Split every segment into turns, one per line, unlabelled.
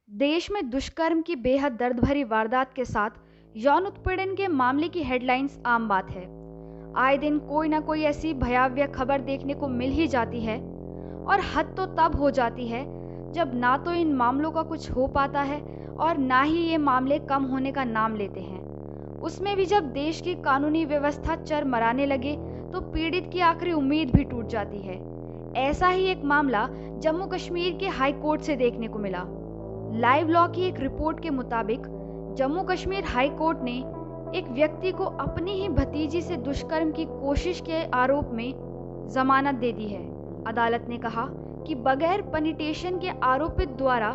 देश में दुष्कर्म की बेहद दर्द भरी वारदात के साथ यौन उत्पीड़न के मामले की हेडलाइंस आम बात है। आए दिन कोई ना कोई ऐसी भयावह खबर देखने को मिल ही जाती है और हद तो तब हो जाती है जब ना तो इन मामलों का कुछ हो पाता है और ना ही ये मामले कम होने का नाम लेते हैं। उसमें भी जब देश की कानूनी व्यवस्था चरमराने लगे तो पीड़ित की आखिरी उम्मीद भी टूट जाती है। ऐसा ही एक मामला जम्मू कश्मीर के हाई कोर्ट से देखने को मिला। लाइव लॉ की एक रिपोर्ट के मुताबिक जम्मू कश्मीर हाई कोर्ट ने एक व्यक्ति को अपनी ही भतीजी से दुष्कर्म की कोशिश के आरोप में जमानत दे दी है। अदालत ने कहा कि बगैर पेनिटेशन के आरोपित द्वारा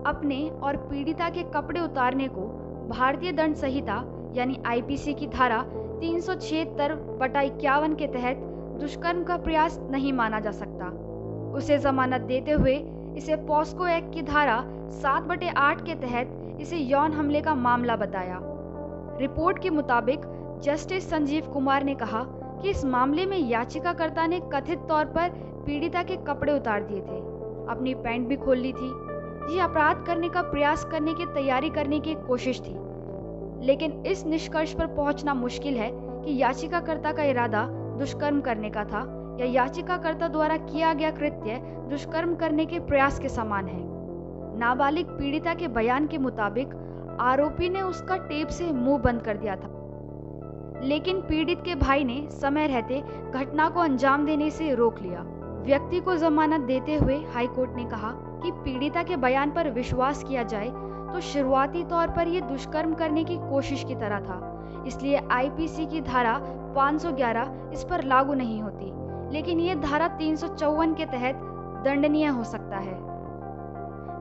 अपने और पीड़िता के कपड़े उतारने को भारतीय दंड संहिता यानी आईपीसी की धारा 376/51 के तहत दुष्कर्म का प्रयास नहीं माना जा सकता। उसे जमानत देते हुए इसे पॉस्को एक्ट की धारा 7/8 के तहत इसे यौन हमले का मामला बताया। रिपोर्ट के मुताबिक जस्टिस संजीव कुमार ने कहा कि इस मामले में याचिकाकर्ता ने कथित तौर पर पीड़िता के कपड़े उतार दिए थे, अपनी पैंट भी खोल ली थी। ये अपराध करने का प्रयास करने की तैयारी करने की कोशिश थी, लेकिन इस निष्कर्ष पर पहुंचना मुश्किल है कि याचिकाकर्ता का इरादा दुष्कर्म करने का था या याचिकाकर्ता द्वारा किया गया कृत्य दुष्कर्म करने के प्रयास के समान है। नाबालिग पीड़िता के बयान के मुताबिक आरोपी ने उसका टेप से मुंह बंद कर दिया था, लेकिन पीड़ित के भाई ने समय रहते घटना को अंजाम देने से रोक लिया। व्यक्ति को जमानत देते हुए हाईकोर्ट ने कहा कि पीड़िता के बयान पर विश्वास किया जाए तो शुरुआती तौर पर यह दुष्कर्म करने की कोशिश की तरह था, इसलिए आईपीसी की धारा 511 इस पर लागू नहीं होती, लेकिन यह धारा 354 के तहत दंडनीय हो सकता है।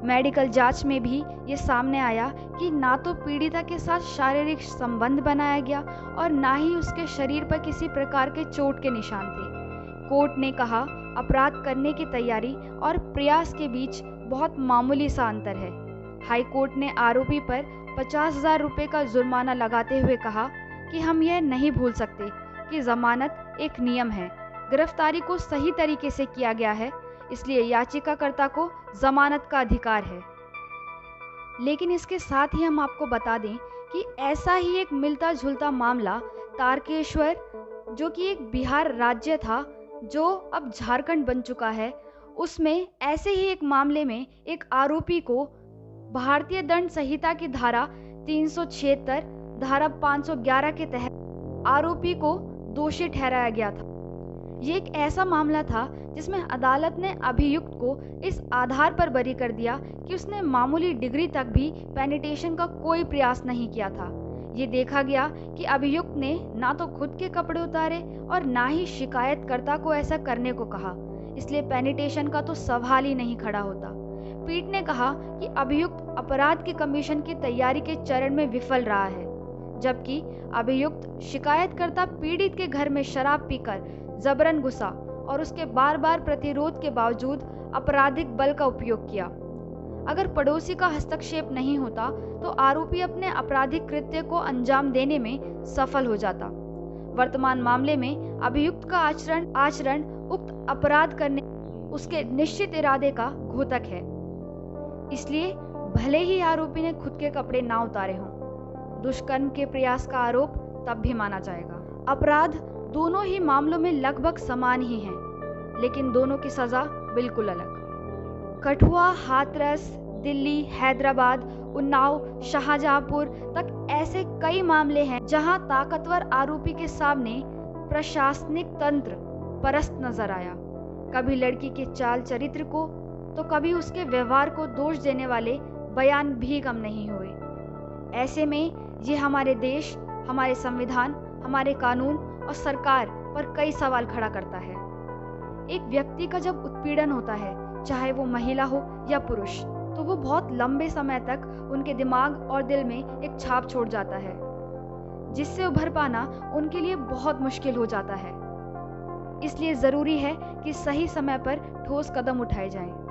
मेडिकल जांच में भी ये सामने आया कि ना तो पीड़िता के साथ शारीरिक संबंध बनाया गया और ना ही उसके शरीर पर किसी प्रकार के चोट के निशान थे। कोर्ट ने कहा अपराध करने की तैयारी और प्रयास के बीच बहुत मामूली सा अंतर है। हाई कोर्ट ने आरोपी पर 50,000 रुपये का जुर्माना लगाते हुए कहा कि हम यह नहीं भूल सकते कि जमानत एक नियम है, गिरफ्तारी को सही तरीके से किया गया है, इसलिए याचिकाकर्ता को जमानत का अधिकार है। लेकिन इसके साथ ही हम आपको बता दें कि ऐसा ही एक मिलता जुलता मामला तारकेश्वर, जो कि एक बिहार राज्य था जो अब झारखंड बन चुका है, उसमें ऐसे ही एक मामले में एक आरोपी को भारतीय दंड संहिता की धारा 376, धारा 511 के तहत आरोपी को दोषी ठहराया गया था। ये एक ऐसा मामला था जिसमें अदालत ने अभियुक्त को इस आधार पर बरी कर दिया कि उसने मामूली डिग्री तक भी पेनिटेशन का कोई प्रयास नहीं किया था। ये देखा गया कि अभियुक्त ने ना तो खुद के कपड़े उतारे और ना ही शिकायतकर्ता को ऐसा करने को कहा, इसलिए पेनिटेशन का तो सवाल ही नहीं खड़ा होता। पीठ ने कहा कि अभियुक्त अपराध के कमीशन की तैयारी के चरण में विफल रहा है, जबकि अभियुक्त शिकायतकर्ता पीड़ित के घर में शराब पीकर जबरन घुसा और उसके बार बार प्रतिरोध के बावजूद आपराधिक बल का उपयोग किया। अगर पड़ोसी का हस्तक्षेप नहीं होता तो आरोपी अपने आपराधिक कृत्य को अंजाम देने में सफल हो जाता। वर्तमान मामले में अभियुक्त का आचरण उक्त अपराध करने उसके निश्चित इरादे का घोतक है, इसलिए भले ही आरोपी ने खुद के कपड़े ना उतारे हों, दुष्कर्म के प्रयास का आरोप तब भी माना जाएगा। अपराध दोनों ही मामलों में लगभग समान ही हैं, लेकिन दोनों की सजा बिल्कुल अलग। कठुआ, हाथरस, दिल्ली, हैदराबाद, उन्नाव, शाहजहांपुर तक ऐसे कई मामले हैं जहां ताकतवर आरोपी के सामने प्रशासनिक तंत्र परस्त नजर आया। कभी लड़की के चाल चरित्र को तो कभी उसके व्यवहार को दोष देने वाले बयान भी कम नहीं हुए। ऐसे में ये हमारे देश, हमारे संविधान, हमारे कानून और सरकार पर कई सवाल खड़ा करता है। एक व्यक्ति का जब उत्पीड़न होता है, चाहे वो महिला हो या पुरुष, तो वो बहुत लंबे समय तक उनके दिमाग और दिल में एक छाप छोड़ जाता है, जिससे उभर पाना उनके लिए बहुत मुश्किल हो जाता है। इसलिए ज़रूरी है कि सही समय पर ठोस कदम उठाए जाएं।